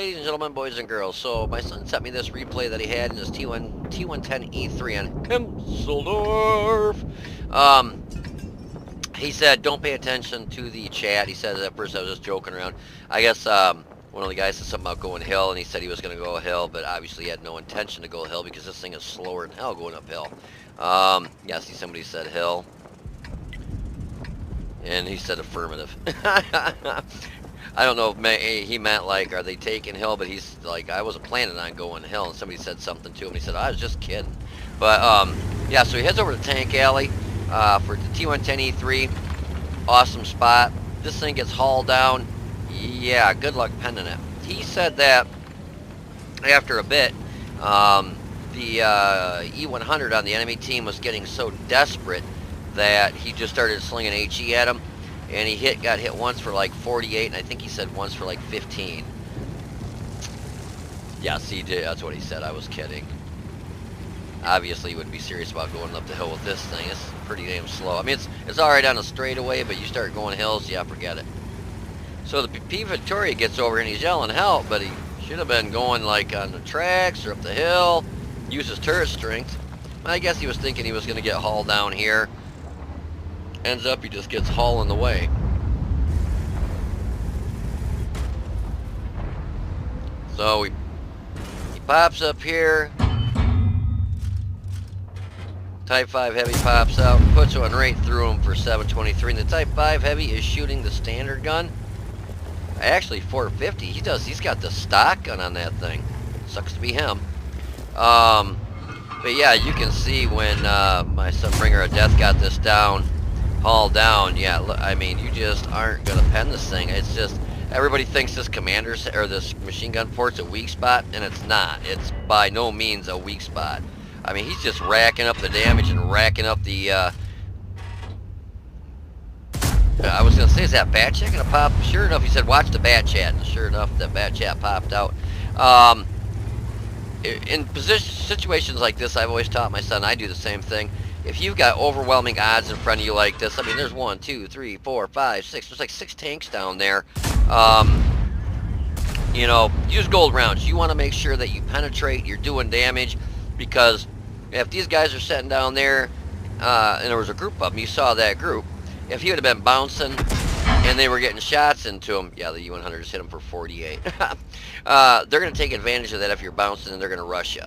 ladies and gentlemen, boys and girls. So my son sent me this replay that he had in his T110E3 on Kemseldorf. He said, don't pay attention to the chat. He said at first I was just joking around. I guess one of the guys said something about going hill, and he said he was going to go hill, but obviously he had no intention to go hill because this thing is slower than hell going uphill. Yeah, see, somebody said hill. And he said affirmative. I don't know if he meant like, are they taking hill? But he's like, I wasn't planning on going hill. And somebody said something to him. He said, I was just kidding. But yeah, so he heads over to Tank Alley for the T110E3. Awesome spot. This thing gets hauled down. Yeah, good luck penning it. He said that after a bit, the E100 on the enemy team was getting so desperate that he just started slinging HE at him, and he got hit once for like 48, and I think he said once for like 15. Yes, he did. That's what he said. I was kidding. Obviously, he wouldn't be serious about going up the hill with this thing. It's pretty damn slow. I mean, it's all right on a straightaway, but you start going hills, yeah, forget it. So the P Victoria gets over and he's yelling help, but he should have been going like on the tracks or up the hill, use his turret strength. I guess he was thinking he was going to get hauled down here. Ends up he just gets hauled in the way. So he pops up here. Type 5 Heavy pops out, puts one right through him for 723. And the Type 5 Heavy is shooting the standard gun. Actually 450. He's got the stock gun on that thing. Sucks to be him. But yeah, you can see when my son Bringerofdeath got this down, hauled down. Yeah, I mean, you just aren't gonna pen this thing. It's just everybody thinks this this machine gun port's a weak spot, and it's not. It's by no means a weak spot. I mean, he's just racking up the damage and racking up the. I was gonna say, is that bat chat gonna pop? Sure enough, he said, watch the bat chat, and sure enough, the bat chat popped out. In situations like this, I've always taught my son, I do the same thing. If you've got overwhelming odds in front of you like this, I mean, there's 1, 2, 3, 4, 5, 6. There's like 6 tanks down there. You know, use gold rounds. You want to make sure that you penetrate, you're doing damage, because if these guys are sitting down there, and there was a group of them, you saw that group. If he would have been bouncing and they were getting shots into him, yeah, the U100 just hit him for 48. They're going to take advantage of that if you're bouncing, and they're going to rush you.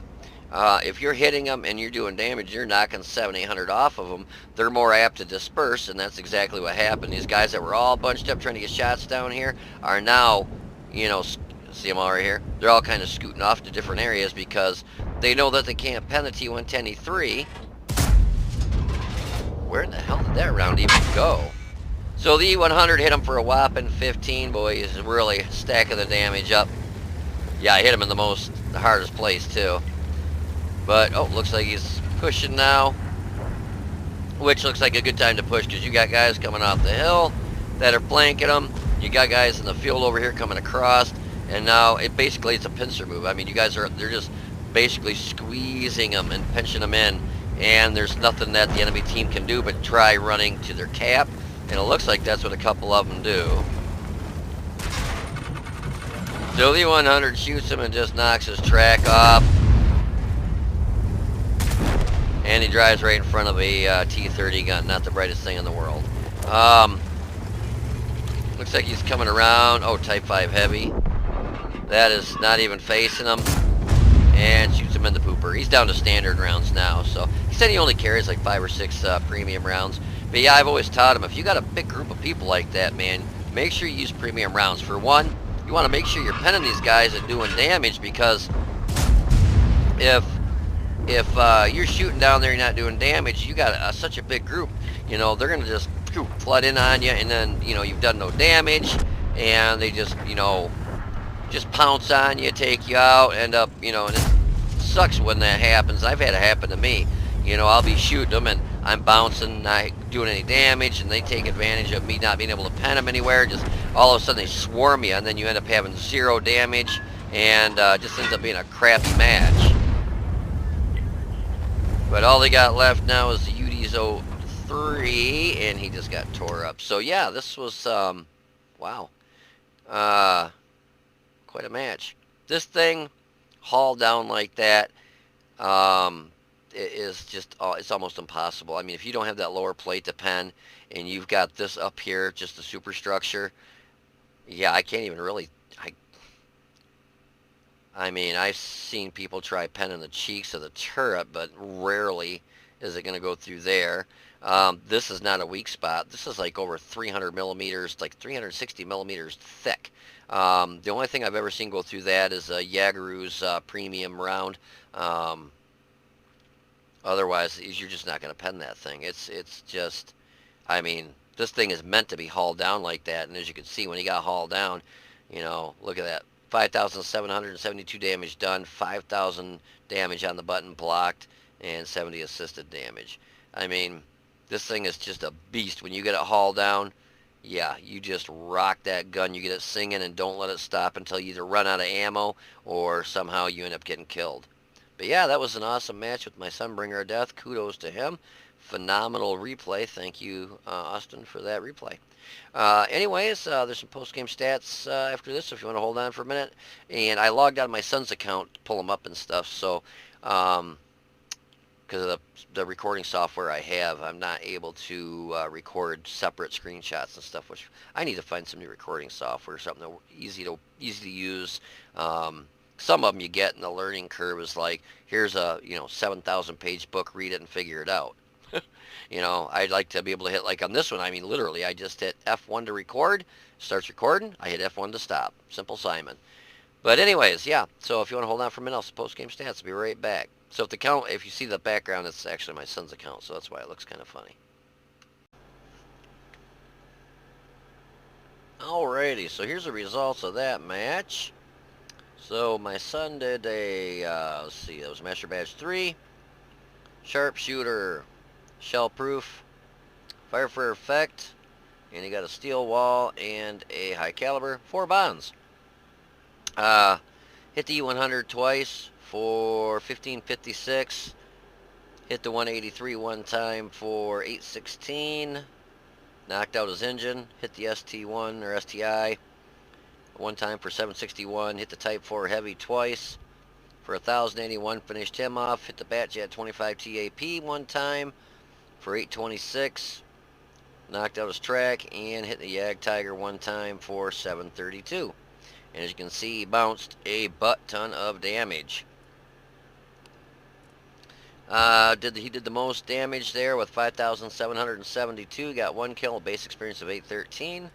If you're hitting them and you're doing damage, you're knocking 700-800 off of them, they're more apt to disperse, and that's exactly what happened. These guys that were all bunched up trying to get shots down here are now, you know, see them all right here? They're all kind of scooting off to different areas because they know that they can't pen the T110E3. Where in the hell did that round even go? So the E100 hit him for a whopping 15. Boy, he's really stacking the damage up. Yeah, I hit him in the hardest place too. But, oh, looks like he's pushing now. Which looks like a good time to push because you got guys coming off the hill that are flanking them. You got guys in the field over here coming across. And now, it's a pincer move. I mean, they're just basically squeezing them and pinching them in. And there's nothing that the enemy team can do but try running to their cap. And it looks like that's what a couple of them do. So the 100 shoots him and just knocks his track off. And he drives right in front of a T30 gun. Not the brightest thing in the world. Looks like he's coming around. Oh, Type 5 Heavy. That is not even facing him. And shoots him in the pooper. He's down to standard rounds now. So he said he only carries like 5 or 6 premium rounds. But yeah, I've always taught him, if you got a big group of people like that, man, make sure you use premium rounds. For one, you want to make sure you're penning these guys and doing damage, because if you're shooting down there and you're not doing damage, you got such a big group, you know, they're going to just flood in on you, and then, you know, you've done no damage, and they just, you know, just pounce on you, take you out, end up, you know, and it sucks when that happens. I've had it happen to me. You know, I'll be shooting them and I'm bouncing, not doing any damage, and they take advantage of me not being able to pen them anywhere. Just all of a sudden they swarm you, and then you end up having 0 damage, and just ends up being a crappy match. But all they got left now is the UD's 03, and he just got tore up. So yeah, this was, wow. Quite a match. This thing hauled down like that, it is just, it's almost impossible. I mean, if you don't have that lower plate to pen, and you've got this up here, just the superstructure, yeah, I can't even really, I mean, I've seen people try penning the cheeks of the turret, but rarely is it going to go through there. This is not a weak spot. This is like over 300 millimeters, like 360 millimeters thick. The only thing I've ever seen go through that is a Yagaru's premium round. Otherwise, you're just not going to pen that thing. It's just, I mean, this thing is meant to be hauled down like that, and as you can see, when he got hauled down, you know, look at that. 5,772 damage done, 5,000 damage on the button blocked, and 70 assisted damage. I mean, this thing is just a beast. When you get it hauled down, yeah, you just rock that gun. You get it singing, and don't let it stop until you either run out of ammo or somehow you end up getting killed. But yeah, that was an awesome match with my son, Bringer of Death. Kudos to him. Phenomenal replay. Thank you, Austin, for that replay. Anyways, there's some post-game stats after this if you want to hold on for a minute. And I logged on my son's account to pull them up and stuff. So, because of the recording software I have, I'm not able to record separate screenshots and stuff, which I need to find some new recording software, something that easy to use. Some of them you get, and the learning curve is like, here's a 7,000 page book, read it and figure it out. I'd like to be able to hit, like on this one, I mean, literally, I just hit F1 to record, starts recording, I hit F1 to stop. Simple Simon. But anyways, yeah, so if you want to hold on for a minute, I'll post-game stats. I'll be right back. So if you see the background, it's actually my son's account, so that's why it looks kind of funny. Alrighty, so here's the results of that match. So my son did a, let's see, that was Master Badge 3, Sharpshooter, Shell-Proof, Fire for Effect, and he got a Steel Wall and a High Caliber, 4 bonds. Hit the E100 twice for 1556, hit the 183 one time for 816, knocked out his engine, hit the ST1 or STI one time for 761, hit the Type 4 Heavy twice for 1081, finished him off, hit the Batjet 25 TAP one time for 826, knocked out his track, and hit the Yag Tiger one time for 732. And as you can see, he bounced a butt-ton of damage. He did the most damage there with 5,772, got 1 kill, base experience of 813.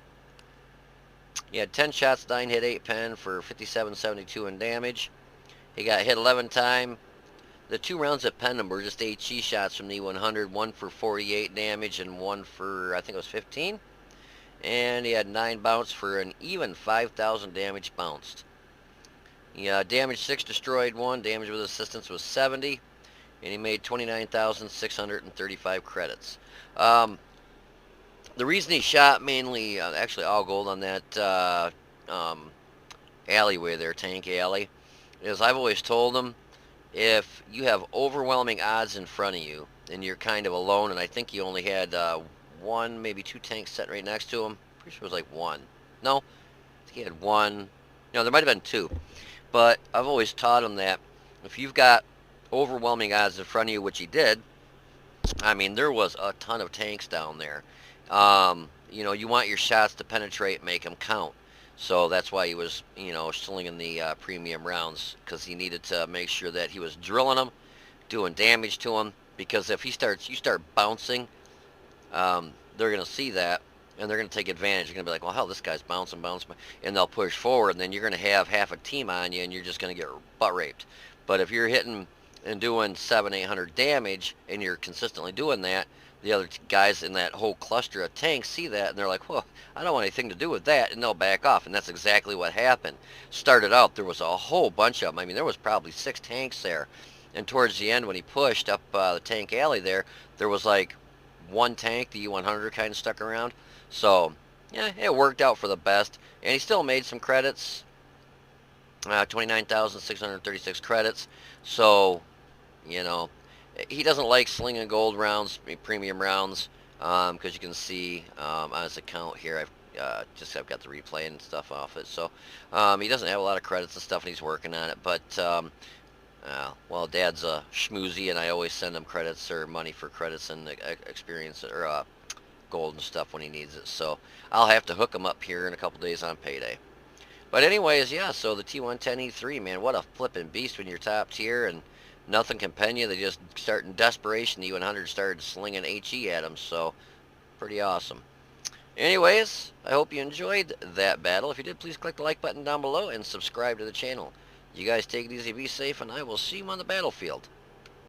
He had 10 shots, 9 hit, 8 pen for 5772 in damage. He got hit 11 times. The 2 rounds that penned him were just HE shots from the 100, one for 48 damage and one for, I think it was 15. And he had 9 bounce for an even 5,000 damage bounced. He damaged 6, destroyed 1, damage with assistance was 70, and he made 29,635 credits. The reason he shot mainly, actually all gold on that alleyway there, Tank Alley, is I've always told him, if you have overwhelming odds in front of you and you're kind of alone, and I think he only had 1, maybe 2 tanks sitting right next to him. Pretty sure it was like 1. No, I think he had 1. No, there might have been 2. But I've always taught him that if you've got overwhelming odds in front of you, which he did, I mean, there was a ton of tanks down there. You want your shots to penetrate, make them count. So that's why he was, slinging the premium rounds, because he needed to make sure that he was drilling them, doing damage to them. Because if you start bouncing, they're going to see that, and they're going to take advantage. They're going to be like, well, hell, this guy's bouncing, and they'll push forward, and then you're going to have half a team on you, and you're just going to get butt raped. But if you're hitting and doing 700-800 damage, and you're consistently doing that, the other guys in that whole cluster of tanks see that, and they're like, well, I don't want anything to do with that, and they'll back off. And that's exactly what happened. Started out, there was a whole bunch of them. I mean, there was probably 6 tanks there. And towards the end, when he pushed up the tank alley there was like 1 tank, the E100, kind of stuck around. So, yeah, it worked out for the best. And he still made some credits. 29,636 credits. So, he doesn't like slinging gold rounds, premium rounds, because you can see on his account here, just I've got the replay and stuff off it. So he doesn't have a lot of credits and stuff, and he's working on it. But well, Dad's a schmoozy, and I always send him credits or money for credits and experience or gold and stuff when he needs it. So I'll have to hook him up here in a couple days on payday. But anyways, yeah, so the T110E3, man, what a flipping beast when you're top tier and nothing can pen you. They just start in desperation. The E100 started slinging HE at them, so pretty awesome. Anyways, I hope you enjoyed that battle. If you did, please click the like button down below and subscribe to the channel. You guys take it easy, be safe, and I will see you on the battlefield.